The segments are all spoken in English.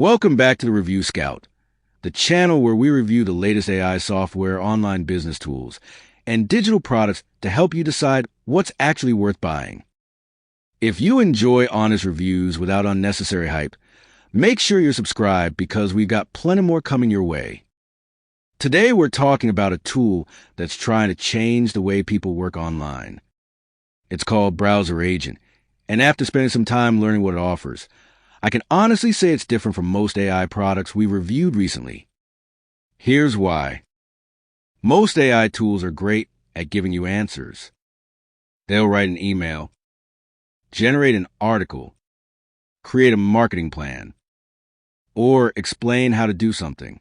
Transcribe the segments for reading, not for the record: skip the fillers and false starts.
Welcome back to the Review Scout, the channel where we review the latest AI software, online business tools, and digital products to help you decide what's actually worth buying. If you enjoy honest reviews without unnecessary hype, make sure you're subscribed because we've got plenty more coming your way. Today we're talking about a tool that's trying to change the way people work online. It's called BrowserAgent, and after spending some time learning what it offers, I can honestly say it's different from most AI products we reviewed recently. Here's why. Most AI tools are great at giving you answers. They'll write an email, generate an article, create a marketing plan, or explain how to do something.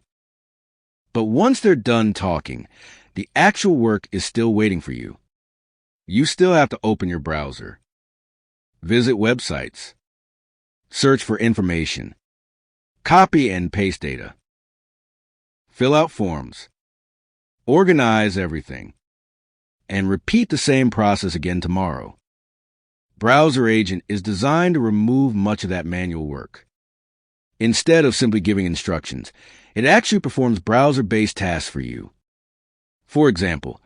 But once they're done talking, the actual work is still waiting for you. You still have to open your browser, visit websites, search for information, copy and paste data, fill out forms, organize everything, and repeat the same process again tomorrow. BrowserAgent is designed to remove much of that manual work. Instead of simply giving instructions, it actually performs browser-based tasks for you. For example,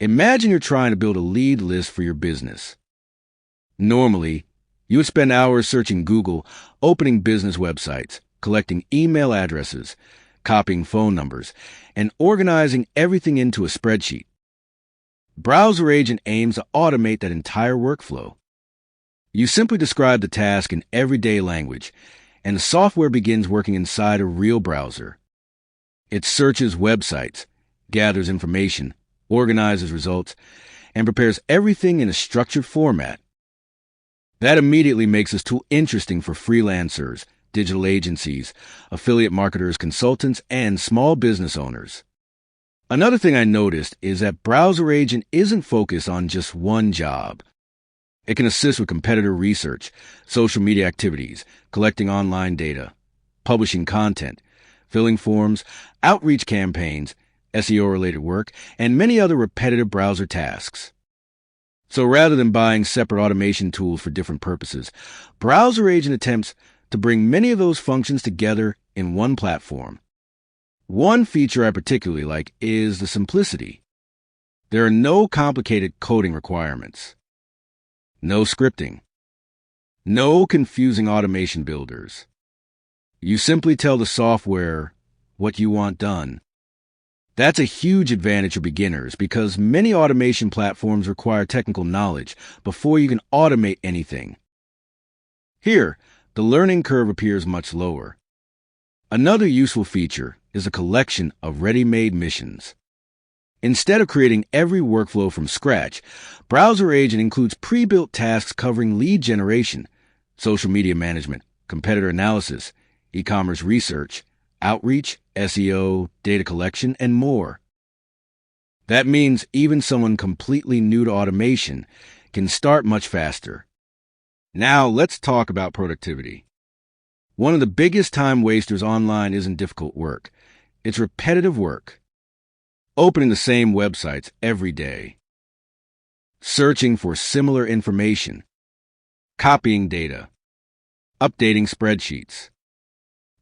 imagine you're trying to build a lead list for your business. Normally, you would spend hours searching Google, opening business websites, collecting email addresses, copying phone numbers, and organizing everything into a spreadsheet. BrowserAgent aims to automate that entire workflow. You simply describe the task in everyday language, and the software begins working inside a real browser. It searches websites, gathers information, organizes results, and prepares everything in a structured format. That immediately makes this tool interesting for freelancers, digital agencies, affiliate marketers, consultants, and small business owners. Another thing I noticed is that BrowserAgent isn't focused on just one job. It can assist with competitor research, social media activities, collecting online data, publishing content, filling forms, outreach campaigns, SEO-related work, and many other repetitive browser tasks. So rather than buying separate automation tools for different purposes, BrowserAgent attempts to bring many of those functions together in one platform. One feature I particularly like is the simplicity. There are no complicated coding requirements, no scripting, no confusing automation builders. You simply tell the software what you want done. That's a huge advantage for beginners because many automation platforms require technical knowledge before you can automate anything. Here, the learning curve appears much lower. Another useful feature is a collection of ready-made missions. Instead of creating every workflow from scratch, BrowserAgent includes pre-built tasks covering lead generation, social media management, competitor analysis, e-commerce research, outreach, SEO, data collection, and more. That means even someone completely new to automation can start much faster. Now let's talk about productivity. One of the biggest time wasters online isn't difficult work. It's repetitive work. Opening the same websites every day. Searching for similar information. Copying data. Updating spreadsheets.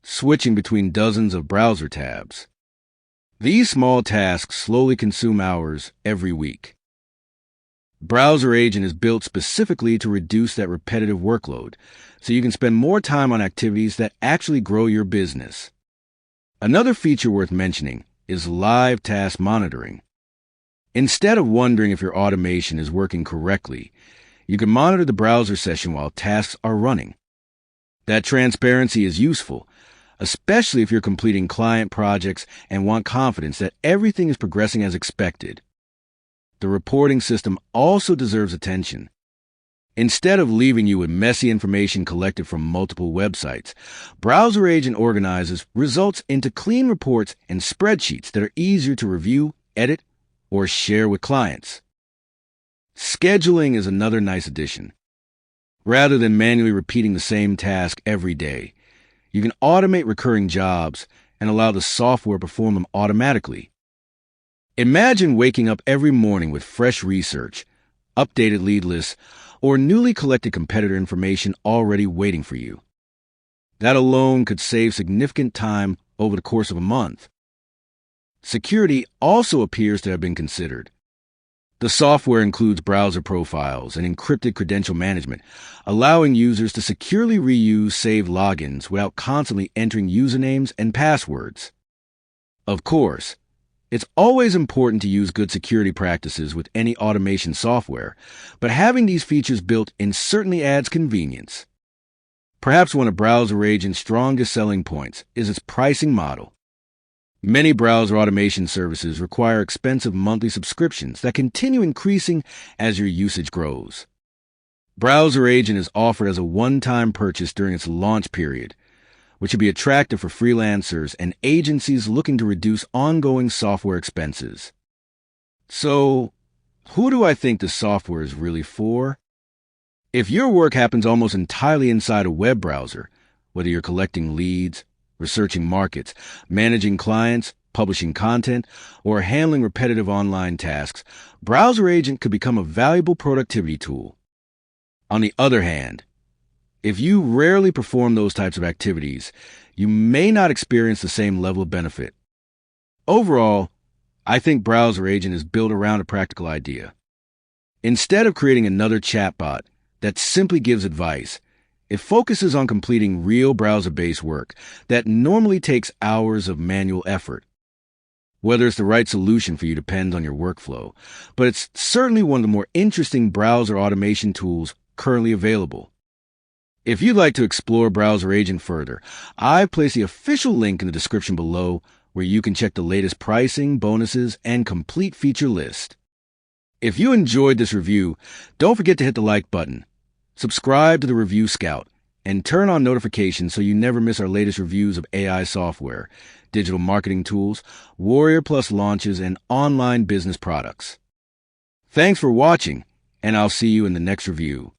Switching between dozens of browser tabs. These small tasks slowly consume hours every week. BrowserAgent is built specifically to reduce that repetitive workload, so you can spend more time on activities that actually grow your business. Another feature worth mentioning is live task monitoring. Instead of wondering if your automation is working correctly, you can monitor the browser session while tasks are running. That transparency is useful, especially if you're completing client projects and want confidence that everything is progressing as expected. The reporting system also deserves attention. Instead of leaving you with messy information collected from multiple websites, BrowserAgent organizes results into clean reports and spreadsheets that are easier to review, edit, or share with clients. Scheduling is another nice addition. Rather than manually repeating the same task every day, you can automate recurring jobs and allow the software to perform them automatically. Imagine waking up every morning with fresh research, updated lead lists, or newly collected competitor information already waiting for you. That alone could save significant time over the course of a month. Security also appears to have been considered. The software includes browser profiles and encrypted credential management, allowing users to securely reuse saved logins without constantly entering usernames and passwords. Of course, it's always important to use good security practices with any automation software, but having these features built in certainly adds convenience. Perhaps one of BrowserAgent's strongest selling points is its pricing model. Many browser automation services require expensive monthly subscriptions that continue increasing as your usage grows. BrowserAgent is offered as a one-time purchase during its launch period, which should be attractive for freelancers and agencies looking to reduce ongoing software expenses. So, who do I think the software is really for? If your work happens almost entirely inside a web browser, whether you're collecting leads, researching markets, managing clients, publishing content, or handling repetitive online tasks, BrowserAgent could become a valuable productivity tool. On the other hand, if you rarely perform those types of activities, you may not experience the same level of benefit. Overall, I think BrowserAgent is built around a practical idea. Instead of creating another chatbot that simply gives advice, it focuses on completing real browser-based work that normally takes hours of manual effort. Whether it's the right solution for you depends on your workflow, but it's certainly one of the more interesting browser automation tools currently available. If you'd like to explore BrowserAgent further, I've placed the official link in the description below where you can check the latest pricing, bonuses, and complete feature list. If you enjoyed this review, don't forget to hit the like button. Subscribe to the Review Scout, and turn on notifications so you never miss our latest reviews of AI software, digital marketing tools, Warrior Plus launches, and online business products. Thanks for watching, and I'll see you in the next review.